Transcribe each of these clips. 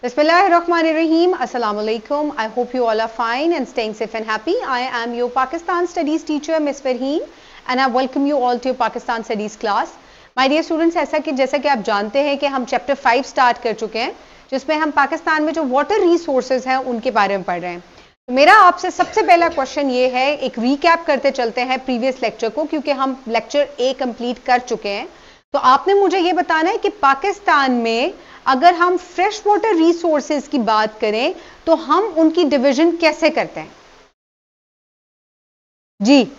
Bismillahirrahmanirrahim. Assalamu alaikum. I hope you all are fine and staying safe and happy. I am your Pakistan Studies teacher, Miss Farheen, and I welcome you all to your Pakistan Studies class. My dear students, जैसा कि आप जानते हैं कि हम chapter 5 start कर चुके हैं, जिसमें हम पाकिस्तान में जो वाटर रिसोर्सेज हैं उनके बारे में पढ़ रहे हैं। तो मेरा आपसे सबसे पहला क्वेश्चन ये है, एक रिकैप करते चलते हैं प्रीवियस लेक्चर को, क्योंकि हम लेक्चर ए कंप्लीट कर चुके हैं। तो आपने मुझे ये बताना है कि पाकिस्तान में अगर हम फ्रेश वाटर रिसोर्सेज की बात करें तो हम उनकी डिवीजन कैसे करते हैं जी।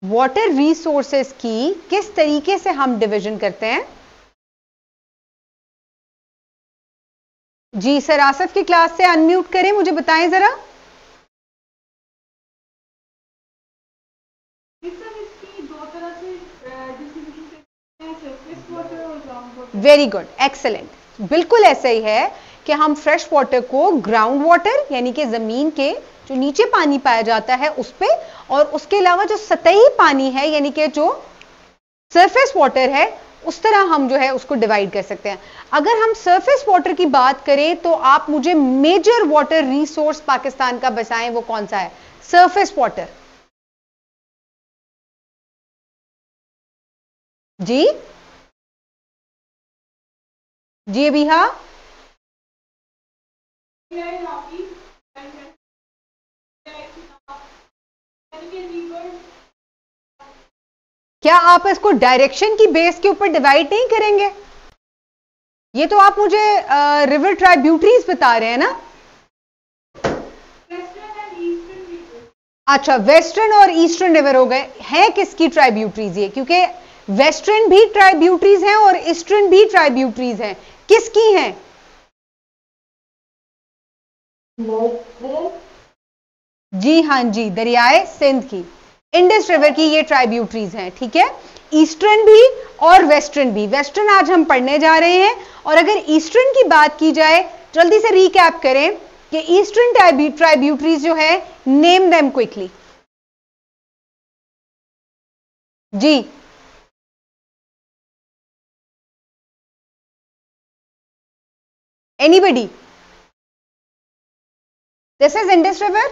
वाटर रिसोर्सेज की किस तरीके से हम डिवीजन करते हैं जी। सर आसफ की क्लास से अनम्यूट करें, मुझे बताएं जरा। Very good, excellent. बिल्कुल ऐसा ही है कि हम फ्रेश वाटर को ग्राउंड वाटर यानी कि जमीन के जो नीचे पानी पाया जाता है उस पे, और उसके अलावा जो सतही पानी है यानी कि जो सरफेस वाटर है, उस तरह हम जो है उसको डिवाइड कर सकते हैं। अगर हम सरफेस वाटर की बात करें तो आप मुझे मेजर वाटर रिसोर्स पाकिस्तान का बताएं, वो कौन सा है? सरफेस वाटर जी। जी अभी हाँ, क्या आप इसको डायरेक्शन की बेस के ऊपर डिवाइड नहीं करेंगे? ये तो आप मुझे रिवर ट्राइब्यूटरीज बता रहे हैं ना। अच्छा, वेस्टर्न और ईस्टर्न रिवर हो गए हैं किसकी ट्राइब्यूटरीज? ये क्योंकि वेस्टर्न भी ट्राइब्यूटरीज हैं और ईस्टर्न भी ट्राइब्यूटरीज हैं, किसकी हैं? जी हाँ जी, दरियाए सिंध की, इंडस रिवर की ये ट्राइब्यूटरीज हैं, ठीक है। ईस्टर्न भी और वेस्टर्न भी। वेस्टर्न आज हम पढ़ने जा रहे हैं, और अगर ईस्टर्न की बात की जाए, जल्दी से रिकैप करें कि ईस्टर्न ट्राइब्यूटरीज जो है, नेम देम क्विकली जी। Anybody? This is Indus river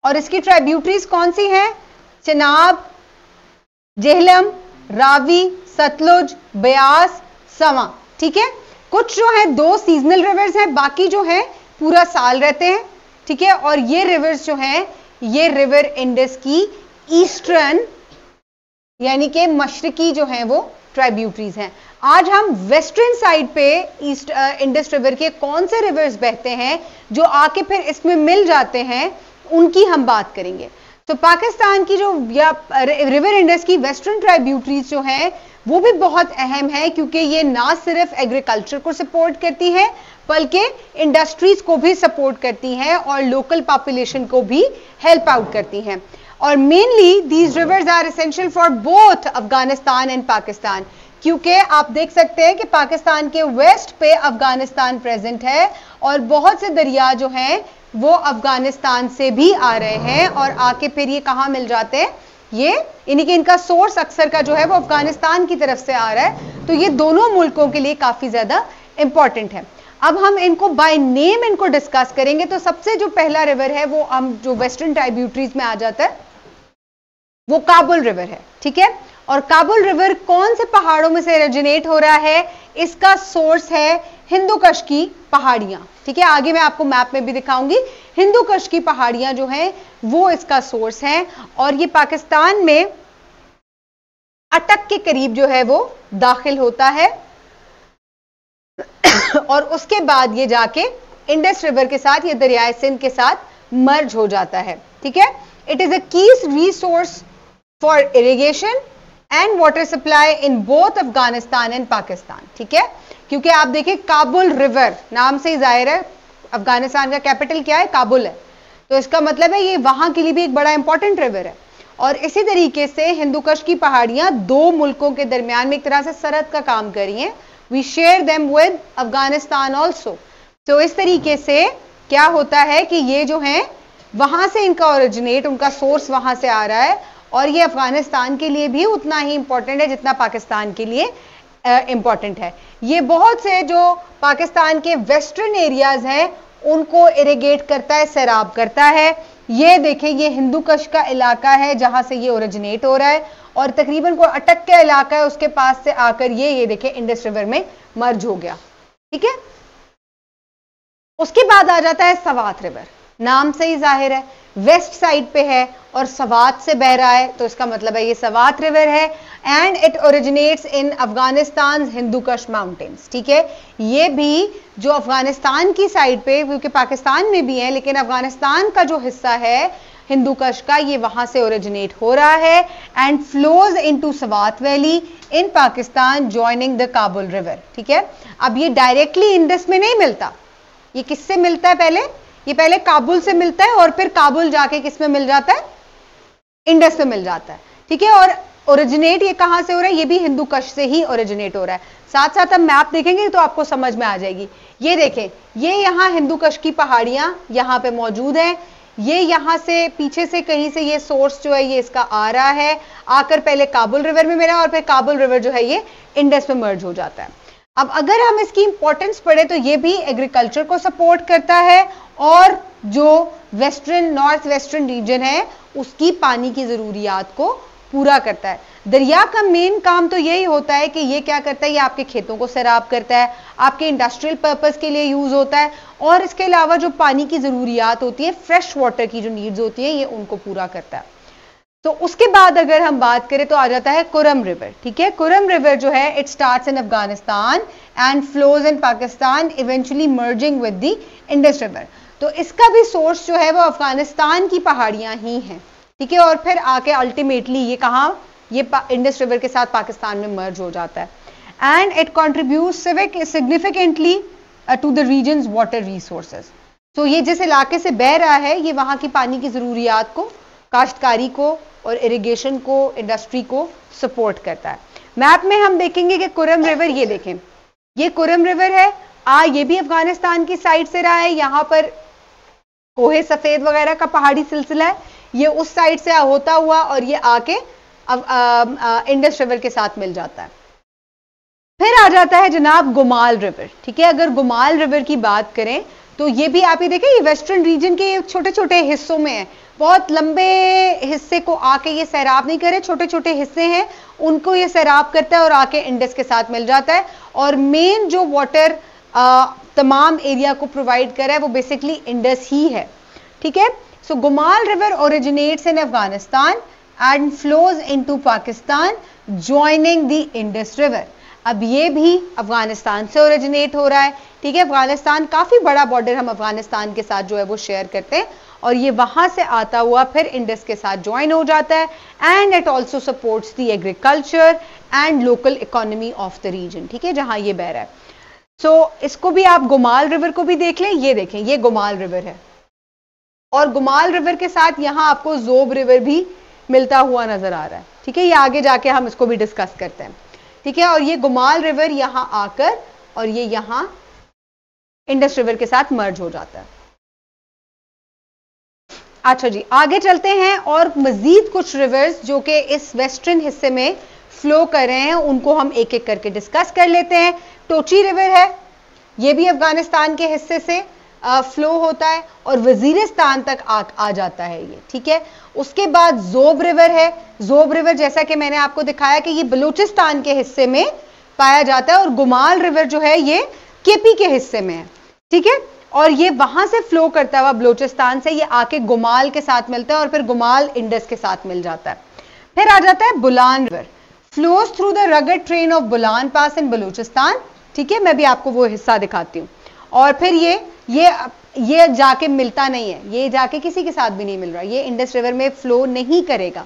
और इसकी ट्राइब्यूटरीज कौन सी हैं? चिनाब, जेहलम, रावी, सतलुज, ब्यास, सवा, ठीक है। कुछ जो है दो सीजनल रिवर्स हैं, बाकी जो है पूरा साल रहते हैं, ठीक है। और ये रिवर्स जो हैं, ये रिवर इंडस की ईस्टर्न यानी कि मशरकी जो है वो ट्राइब्यूटरीज हैं। आज हम वेस्टर्न साइड पे ईस्ट इंडस रिवर के कौन से रिवर्स बहते हैं जो आके फिर इसमें मिल जाते हैं, उनकी हम बात करेंगे। तो पाकिस्तान की जो या रिवर इंडस की वेस्टर्न ट्राइब्यूटरीज जो हैं वो भी बहुत अहम है, क्योंकि ये ना सिर्फ एग्रीकल्चर को सपोर्ट करती है बल्कि इंडस्ट्रीज को भी सपोर्ट करती हैं और लोकल पॉपुलेशन को भी हेल्प आउट करती हैं। और mainly these rivers are essential for both Afghanistan and Pakistan, क्योंकि आप देख सकते हैं कि पाकिस्तान के वेस्ट पे अफगानिस्तान प्रेजेंट है और बहुत से दरिया जो हैं वो अफगानिस्तान से भी आ रहे हैं और आके फिर ये कहाँ मिल जाते हैं, ये यानी कि इनका सोर्स अक्सर का जो है वो अफगानिस्तान की तरफ से आ रहा है। तो ये दोनों मुल्कों के लिए काफी ज्यादा इंपॉर्टेंट है। अब हम इनको बाय नेम इनको डिस्कस करेंगे। तो सबसे जो पहला रिवर है वो हम जो वेस्टर्न ट्राइब्यूटरीज में आ जाता है वो काबुल रिवर है, ठीक है। और काबुल रिवर कौन से पहाड़ों में से ओरिजिनेट हो रहा है? इसका सोर्स है हिंदू कुश की पहाड़ियां, ठीक है। आगे मैं आपको मैप में भी दिखाऊंगी। हिंदू कुश की पहाड़ियां जो हैं वो इसका सोर्स है, और ये पाकिस्तान में अटक के करीब जो है वो दाखिल होता है और उसके बाद ये जाके इंडस रिवर के साथ, ये दरियाए सिंध के साथ मर्ज हो जाता है, ठीक है। इट इज अ की resource for irrigation and water supply in both Afghanistan and Pakistan, ठीक है। क्योंकि आप देखिए काबुल रिवर नाम से ही जाहिर है अफगानिस्तान का कैपिटल क्या है? काबुल है। तो इसका मतलब है ये वहां के लिए भी एक बड़ा इंपॉर्टेंट रिवर है। और इसी तरीके से हिंदू कुश की पहाड़ियां दो मुल्कों के दरमियान में एक तरह से सरहद का काम कर रही हैं। We share them with Afghanistan also. तो इस तरीके से क्या होता है कि ये जो है वहां से इनका ओरिजिनेट, उनका सोर्स वहां से आ रहा है, और ये अफगानिस्तान के लिए भी उतना ही इंपॉर्टेंट है जितना पाकिस्तान के लिए इंपॉर्टेंट है। ये बहुत से जो पाकिस्तान के वेस्टर्न एरियाज हैं उनको इरिगेट करता है, सैराब करता है। ये देखें, ये हिंदू कुश का इलाका है जहां से ये ओरिजिनेट हो रहा है और तकरीबन कोई अटक का इलाका है, उसके पास से आकर ये देखें इंडस रिवर में मर्ज हो गया। ठीक है, उसके बाद आ जाता है सवात रिवर। नाम से ही जाहिर है वेस्ट साइड पे है और सवात से बह रहा है, तो इसका मतलब है ये सवात रिवर है and it originates in Afghanistan Hindu Kush mountains. ठीक है, ये भी जो अफगानिस्तान की साइड पे, क्योंकि पाकिस्तान में भी है लेकिन अफगानिस्तान का जो हिस्सा है हिंदू कुश का, ये वहां से ओरिजिनेट हो रहा है and flows into Swat valley in Pakistan joining the Kabul river. ठीक है, अब ये डायरेक्टली इंडस में नहीं मिलता, ये किससे मिलता है? पहले ये पहले काबुल से मिलता है और फिर काबुल जाके किस में मिल जाता है? इंडस में मिल जाता है। ठीक है, और ओरिजिनेट ये कहां से हो रहा है? ये भी हिंदू कुश से ही ओरिजिनेट हो रहा है। साथ साथ हम मैप देखेंगे तो आपको समझ में आ जाएगी। ये देखें, ये यहाँ हिंदू कुश की पहाड़ियां यहाँ पे मौजूद हैं। ये यहाँ से पीछे से कहीं से ये सोर्स जो है ये इसका आ रहा है, आकर पहले काबुल रिवर में मिला और फिर काबुल रिवर जो है ये इंडस में मर्ज हो जाता है। अब अगर हम इसकी इंपॉर्टेंस पढ़े तो ये भी एग्रीकल्चर को सपोर्ट करता है और जो वेस्टर्न नॉर्थ वेस्टर्न रीजन है उसकी पानी की जरूरियात को पूरा करता है। दरिया का मेन काम तो यही होता है कि ये क्या करता है, ये आपके खेतों को सैराब करता है, आपके इंडस्ट्रियल पर्पस के लिए यूज होता है और इसके अलावा जो पानी की जरूरियात होती है, फ्रेश वाटर की जो नीड्स होती है, ये उनको पूरा करता है। तो उसके बाद अगर हम बात करें तो आ जाता है कुरम रिवर। ठीक है, कुरम रिवर जो है it starts in Afghanistan and flows in Pakistan eventually merging with the Indus river. तो इसका भी सोर्स जो है वो अफगानिस्तान की पहाड़ियां ही हैं। ठीक है, और फिर आके अल्टीमेटली ये कहां, ये इंडस रिवर के साथ पाकिस्तान में मर्ज हो जाता है and it contributes significantly to the region's water resources. तो ये जिस इलाके से बह रहा है ये वहां की पानी की जरूरियात को, काश्तकारी को और इरिगेशन को, इंडस्ट्री को सपोर्ट करता है। मैप में हम देखेंगे कि कुरम रिवर, ये देखें ये कुरम रिवर है, ये भी अफगानिस्तान की साइड से रहा है। यहां पर कोहे सफेद वगैरह का पहाड़ी सिलसिला है, ये उस साइड से होता हुआ और ये आके इंडस रिवर के साथ मिल जाता है। फिर आ जाता है जनाब गुमाल रिवर। ठीक है, अगर गुमाल रिवर की बात करें तो ये भी आप ही देखें, ये वेस्टर्न रीजन के छोटे छोटे हिस्सों में है, बहुत लंबे हिस्से को आके ये सैराब नहीं करे, छोटे छोटे हिस्से हैं उनको ये सैराब करता है और आके इंडस के साथ मिल जाता है। और मेन जो वाटर तमाम एरिया को प्रोवाइड कर रहा है वो बेसिकली इंडस ही है। ठीक है, so Gumal river originates in Afghanistan and flows into Pakistan joining the Indus river. अब ये भी अफगानिस्तान से ओरिजिनेट हो रहा है। ठीक है, अफगानिस्तान काफी बड़ा बॉर्डर हम अफगानिस्तान के साथ जो है वो शेयर करते हैं और ये वहां से आता हुआ फिर इंडस के साथ ज्वाइन हो जाता है and it also supports the agriculture and local economy of the region. ठीक है, जहां ये बह रहा है। सो इसको भी आप गुमाल रिवर को भी देख लें, ये देखें ये गुमाल रिवर है और गुमाल रिवर के साथ यहां आपको जोब रिवर भी मिलता हुआ नजर आ रहा है। ठीक है, ये आगे जाके हम इसको भी डिस्कस करते हैं। ठीक है, और ये गुमाल रिवर यहां आकर और ये यहां इंडस रिवर के साथ मर्ज हो जाता है। अच्छा जी, आगे चलते हैं और मजीद कुछ रिवर्स जो कि इस वेस्टर्न हिस्से में फ्लो कर रहे हैं उनको हम एक एक करके डिस्कस कर लेते हैं। टोची रिवर है, ये भी अफगानिस्तान के हिस्से से फ्लो होता है और वजीरिस्तान तक आ जाता है ये। ठीक है, उसके बाद जोब रिवर है। जोब रिवर जैसा कि मैंने आपको दिखाया कि ये बलूचिस्तान के हिस्से में पाया जाता है और गुमाल रिवर जो है ये केपी के हिस्से में है। ठीक है, और ये वहां से फ्लो करता हुआ बलूचिस्तान से ये आके गुमाल के साथ मिलता है और फिर गुमाल इंडस के साथ मिल जाता है। फिर आ जाता है Bolan river, flows through the rugged terrain of Bolan pass in Balochistan. ठीक है, मैं भी आपको वो हिस्सा दिखाती हूँ। और फिर ये जाके मिलता नहीं है, ये जाके किसी के साथ भी नहीं मिल रहा, ये इंडस रिवर में फ्लो नहीं करेगा।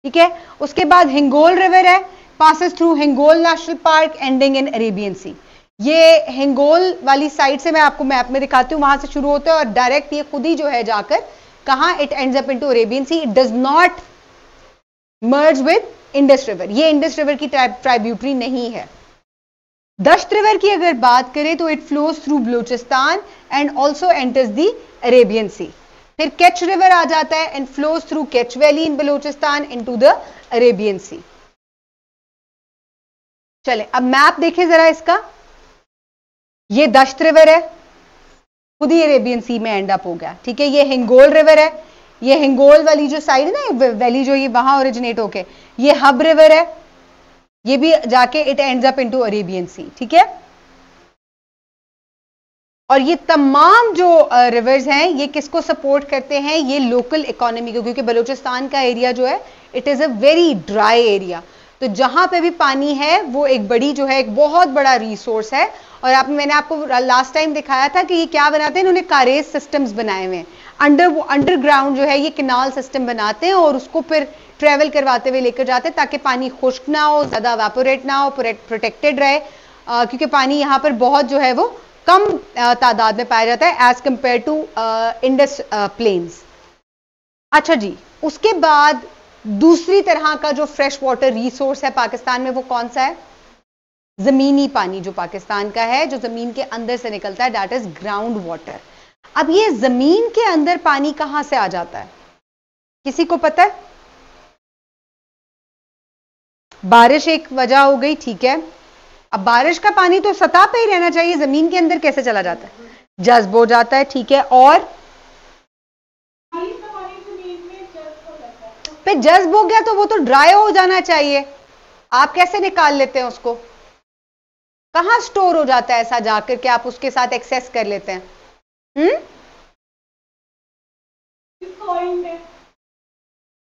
ठीक है, उसके बाद हिंगोल रिवर है, passes through Hingol national park ending in Arabian Sea. ये हिंगोल वाली साइड से मैं आपको मैप में दिखाती हूँ, वहां से शुरू होता है और डायरेक्ट ये खुद ही जो है जाकर कहां, it ends up into Arabian Sea. It does not merge with Indus river, ये इंडस रिवर की ट्राइब्यूटरी नहीं है। दश्त रिवर की अगर बात करें तो it flows through Balochistan and also enters the Arabian Sea. फिर केच रिवर आ जाता है and flows through Kech valley in Balochistan into the Arabian Sea. चले अब मैप देखें जरा इसका। ये दश्त रिवर है, खुद ही अरेबियन सी में एंड अप हो गया, ठीक है। ये हिंगोल रिवर है, ये हिंगोल वाली जो साइड है ना वैली जो ये वहां ओरिजिनेट होके, ये हब रिवर है, ये भी जाके it ends up into Arabian Sea, ठीक है। और ये तमाम जो रिवर्स हैं ये किसको सपोर्ट करते हैं? ये लोकल इकोनॉमी को, क्योंकि बलूचिस्तान का एरिया जो है it is a very dry area, तो जहां पे भी पानी है वो एक बड़ी जो है एक बहुत बड़ा रिसोर्स है। और मैंने आपको लास्ट टाइम दिखाया था कि ये क्या बनाते हैं, इन्होंने कारेज सिस्टम्स बनाए हुए हैं, अंडरग्राउंड जो है ये किनाल सिस्टम बनाते हैं और उसको फिर ट्रेवल करवाते हुए लेकर जाते हैं ताकि पानी खुश्क ना हो, ज्यादा एवापोरेट ना हो, प्रोटेक्टेड रहे, क्योंकि पानी यहाँ पर बहुत जो है वो कम तादाद में पाया जाता है as compare to Indus plains. अच्छा जी, उसके बाद दूसरी तरह का जो फ्रेश वाटर रिसोर्स है पाकिस्तान में वो कौन सा है? जमीनी पानी जो पाकिस्तान का है, जो जमीन के अंदर से निकलता है, दैट इज ग्राउंड वाटर। अब ये जमीन के अंदर पानी कहां से आ जाता है, किसी को पता है? बारिश एक वजह हो गई, ठीक है। अब बारिश का पानी तो सतह पे ही रहना चाहिए, जमीन के अंदर कैसे चला जाता है? जज्ब हो जाता है, ठीक है। और फिर जज्ब हो गया तो वो तो ड्राई हो जाना चाहिए, आप कैसे निकाल लेते हैं उसको? कहां स्टोर हो जाता है ऐसा जाकर के आप उसके साथ एक्सेस कर लेते हैं?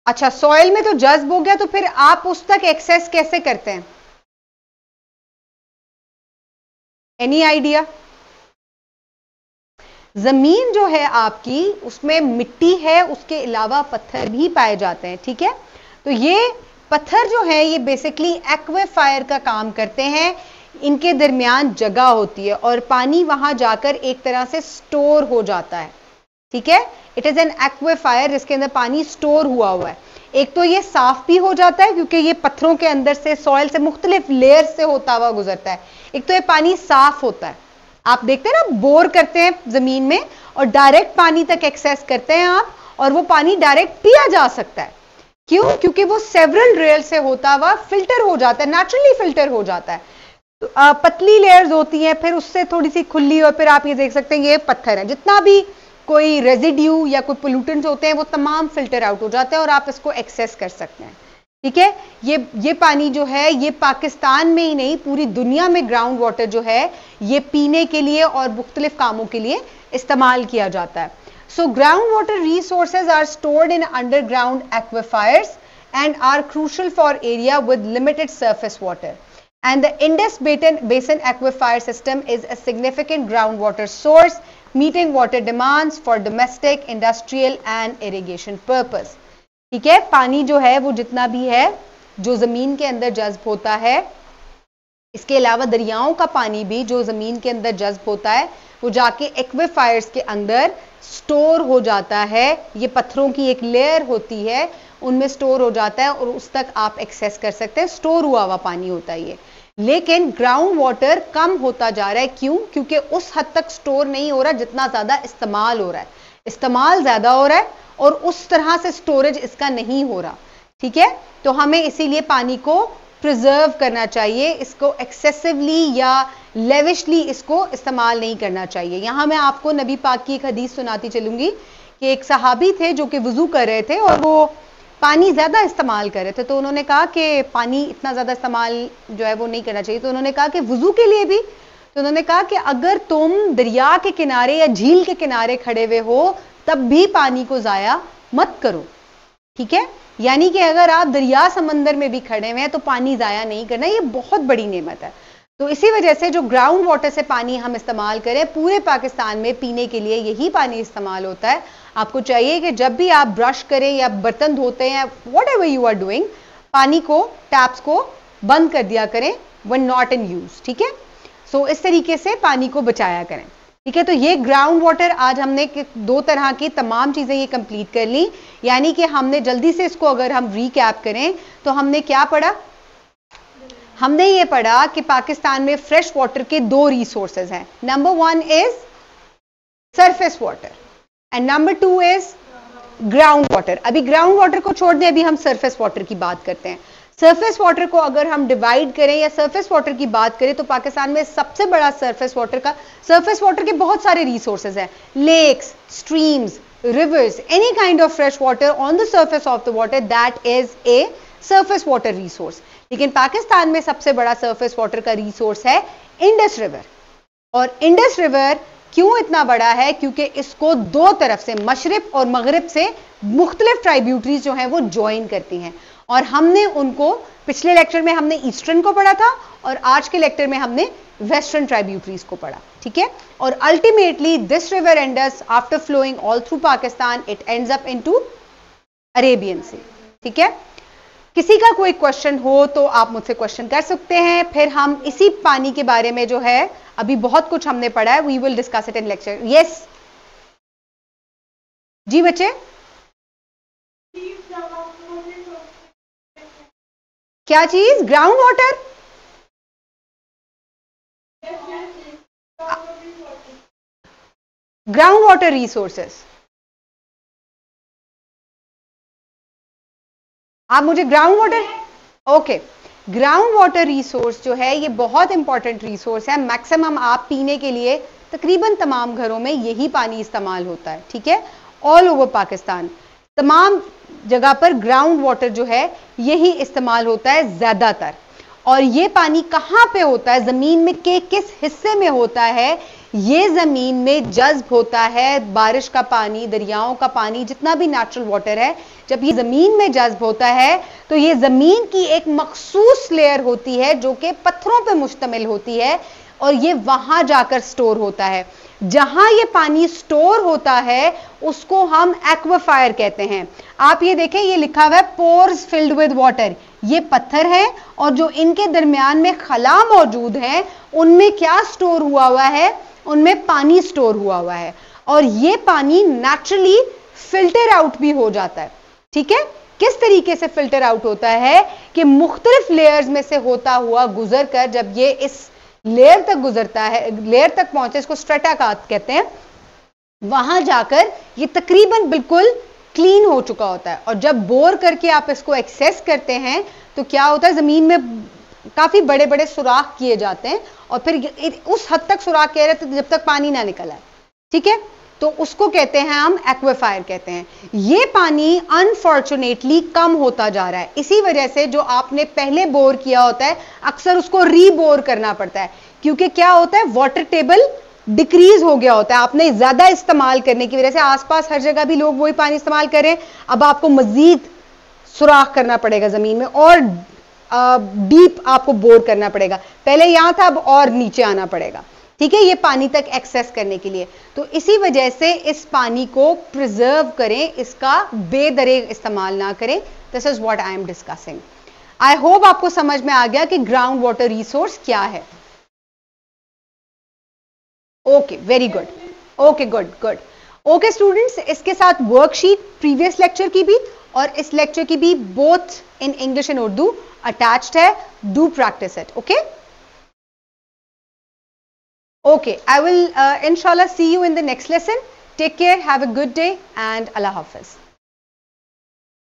अच्छा, सॉइल में तो जज्ब हो गया, तो फिर आप उस तक एक्सेस कैसे करते हैं? Any idea? जमीन जो है आपकी उसमें मिट्टी है, उसके अलावा पत्थर भी पाए जाते हैं, ठीक है। तो ये पत्थर जो है ये बेसिकली एक्वेफायर का काम करते हैं, इनके दरमियान जगह होती है और पानी वहां जाकर एक तरह से स्टोर हो जाता है, ठीक है। इट इज एन एक्वेफायर जिसके अंदर पानी स्टोर हुआ है। एक तो ये साफ भी हो जाता है क्योंकि ये पत्थरों के अंदर से, सॉइल से, मुख्तलिफ लेयर से होता हुआ गुजरता है। एक तो ये पानी साफ होता है, आप देखते हैं ना बोर करते हैं जमीन में और डायरेक्ट पानी तक एक्सेस करते हैं आप, और वो पानी डायरेक्ट पिया जा सकता है। क्यों? क्योंकि वो सेवरल लेयर से होता हुआ फिल्टर हो जाता है, नेचुरली फिल्टर हो जाता है। पतली लेयर्स होती हैं, फिर उससे थोड़ी सी खुली, और फिर आप ये देख सकते हैं ये पत्थर है, जितना भी कोई रेजिड्यू या कोई पोल्यूटेंट्स होते हैं वो तमाम फिल्टर आउट हो जाते हैं और आप इसको एक्सेस कर सकते हैं, ठीक है। ये पानी जो है ये पाकिस्तान में ही नहीं पूरी दुनिया में ग्राउंड वाटर जो है ये पीने के लिए और मुख्तलिफ कामों के लिए इस्तेमाल किया जाता है। So ground water resources are stored in underground aquifers and are crucial for area with limited surface water, and the Indus Basin aquifer system is a significant groundwater source meeting water demands for domestic, industrial and irrigation purpose। ठीक है, पानी जो है वो जितना भी है जो जमीन के अंदर जज्ब होता है, इसके अलावा दरियाओं का पानी भी जो जमीन के अंदर जज्ब होता है वो जाके एक्वेफायर्स के अंदर स्टोर हो जाता है। ये पत्थरों की एक लेयर होती है, उनमें स्टोर हो जाता है और उस तक आप एक्सेस कर सकते हैं, स्टोर हुआ हुआ पानी होता है ये। लेकिन ग्राउंड वाटर कम होता जा रहा है, क्यों? क्योंकि उस हद तक स्टोर नहीं हो रहा जितना ज्यादा इस्तेमाल हो रहा है, इस्तेमाल ज्यादा हो रहा है और उस तरह से स्टोरेज इसका नहीं हो रहा, ठीक है। तो हमें इसीलिए पानी को प्रिजर्व करना चाहिए, इसको एक्सेसिवली या लेविशली इसको इस्तेमाल नहीं करना चाहिए। यहां मैं आपको नबी पाक की एक हदीस सुनाती चलूंगी कि एक सहाबी थे जो कि वुजू कर रहे थे और वो पानी ज्यादा इस्तेमाल कर रहे थे, तो उन्होंने कहा कि पानी इतना ज्यादा इस्तेमाल जो है वो नहीं करना चाहिए। तो उन्होंने कहा कि वुजू के लिए भी, तो उन्होंने कहा कि अगर तुम दरिया के किनारे या झील के किनारे खड़े हुए हो तब भी पानी को जाया मत करो, ठीक है। यानी कि अगर आप दरिया समंदर में भी खड़े हुए हैं तो पानी जाया नहीं करना, ये बहुत बड़ी नेमत है। तो इसी वजह से जो ग्राउंड वाटर से पानी हम इस्तेमाल करें, पूरे पाकिस्तान में पीने के लिए यही पानी इस्तेमाल होता है। आपको चाहिए कि जब भी आप ब्रश करें या बर्तन धोते हैं, whatever you are doing, पानी को, टैप्स को बंद कर दिया करें व्हेन नॉट इन यूज, ठीक है। सो इस तरीके से पानी को बचाया करें, ठीक है। तो ये ग्राउंड वाटर आज हमने दो तरह की तमाम चीजें ये कंप्लीट कर ली, यानी कि हमने जल्दी से इसको अगर हम रीकैप करें तो हमने क्या पढ़ा? हमने ये पढ़ा कि पाकिस्तान में फ्रेश वाटर के दो रिसोर्सेज हैं। Number 1 is surface water and number 2 is ground water. अभी ग्राउंड वाटर को छोड़ दें, अभी हम सरफेस वाटर की बात करते हैं। सरफेस वाटर को अगर हम डिवाइड करें या सरफेस वाटर की बात करें तो पाकिस्तान में सबसे बड़ा सरफेस वाटर के बहुत सारे रिसोर्सेज हैं, lakes, streams, rivers, any kind of fresh water on the surface of the water, that is a surface water resource. लेकिन पाकिस्तान में सबसे बड़ा surface water का resource है इंडस रिवर. और इंडस रिवर क्यों इतना बड़ा है? क्योंकि इसको दो तरफ से, मशरिक और मगरिब से मुख्तलिफ ट्राइब्यूटरीज जो हैं वो ज्वाइन करती हैं, और हमने उनको पिछले लेक्चर में हमने ईस्टर्न को पढ़ा था और आज के लेक्चर में हमने वेस्टर्न ट्राइब्यूटरीज को पढ़ा. ठीक है. और ultimately this river Indus after flowing all through Pakistan it ends up into Arabian Sea. ठीक है. किसी का कोई क्वेश्चन हो तो आप मुझसे क्वेश्चन कर सकते हैं. फिर हम इसी पानी के बारे में जो है अभी बहुत कुछ हमने पढ़ा है, we will discuss it in lecture. Yes जी बच्चे, क्या चीज? Ground water. Ground water resources. आप मुझे ground water, okay, ground water resource जो है ये बहुत इंपॉर्टेंट रिसोर्स है. मैक्सिमम आप पीने के लिए तकरीबन तमाम घरों में यही पानी इस्तेमाल होता है. ठीक है. ऑल ओवर पाकिस्तान तमाम जगह पर ग्राउंड वाटर जो है यही इस्तेमाल होता है ज्यादातर. और ये पानी कहां पे होता है, जमीन में के किस हिस्से में होता है? ये जमीन में जज्ब होता है. बारिश का पानी, दरियाओं का पानी, जितना भी नेचुरल वाटर है, जब ये जमीन में जज्ब होता है तो ये जमीन की एक मखसूस लेयर होती है जो कि पत्थरों पे मुश्तमिल होती है, और ये वहां जाकर स्टोर होता है. जहां ये पानी स्टोर होता है उसको हम एक्वाफायर कहते हैं. आप ये देखें, ये लिखा हुआ है पोर्स फिल्ड विद वाटर. ये पत्थर है और जो इनके दरमियान में खला मौजूद है उनमें क्या स्टोर हुआ है? उनमें पानी स्टोर हुआ है, और ये पानी नेचुरली फिल्टर आउट भी हो जाता है. ठीक है. किस तरीके से फिल्टर आउट होता है कि मुख्तलिफ लेयर्स में से होता हुआ गुजर कर जब ये इस लेयर तक गुजरता है, लेयर तक पहुंचे, इसको स्ट्रेटा कहते हैं, वहां जाकर ये तकरीबन बिल्कुल क्लीन हो चुका होता है. और जब बोर करके आप इसको एक्सेस करते हैं तो क्या होता है, जमीन में काफी बड़े बड़े सुराख किए जाते हैं, और फिर उस हद तक सुराख किए जाते हैं जब तक पानी ना निकल आए. ठीक है. तो उसको कहते हैं हम एक्वाफायर कहते हैं. ये पानी अनफॉर्चुनेटली कम होता जा रहा है. इसी वजह से जो आपने पहले बोर किया होता है अक्सर उसको रीबोर करना पड़ता है, क्योंकि क्या होता है, वाटर टेबल डिक्रीज हो गया होता है. आपने ज्यादा इस्तेमाल करने की वजह से, आसपास हर जगह भी लोग वही पानी इस्तेमाल करें, अब आपको मजीद सुराख करना पड़ेगा जमीन में, और डीप आपको बोर करना पड़ेगा. पहले यहां था, अब और नीचे आना पड़ेगा. ठीक है. ये पानी तक एक्सेस करने के लिए. तो इसी वजह से इस पानी को प्रिजर्व करें, इसका बेदरेग इस्तेमाल ना करें. This is what I am discussing. I hope आपको समझ में आ गया कि ग्राउंड वाटर रिसोर्स क्या है. Okay, very good. Okay, good good. Okay students, इसके साथ वर्कशीट प्रीवियस लेक्चर की भी और इस लेक्चर की भी, both in English and Urdu, attached है. Do practice it. Okay. Okay, I will inshallah see you in the next lesson. Take care, have a good day, and Allah Hafiz.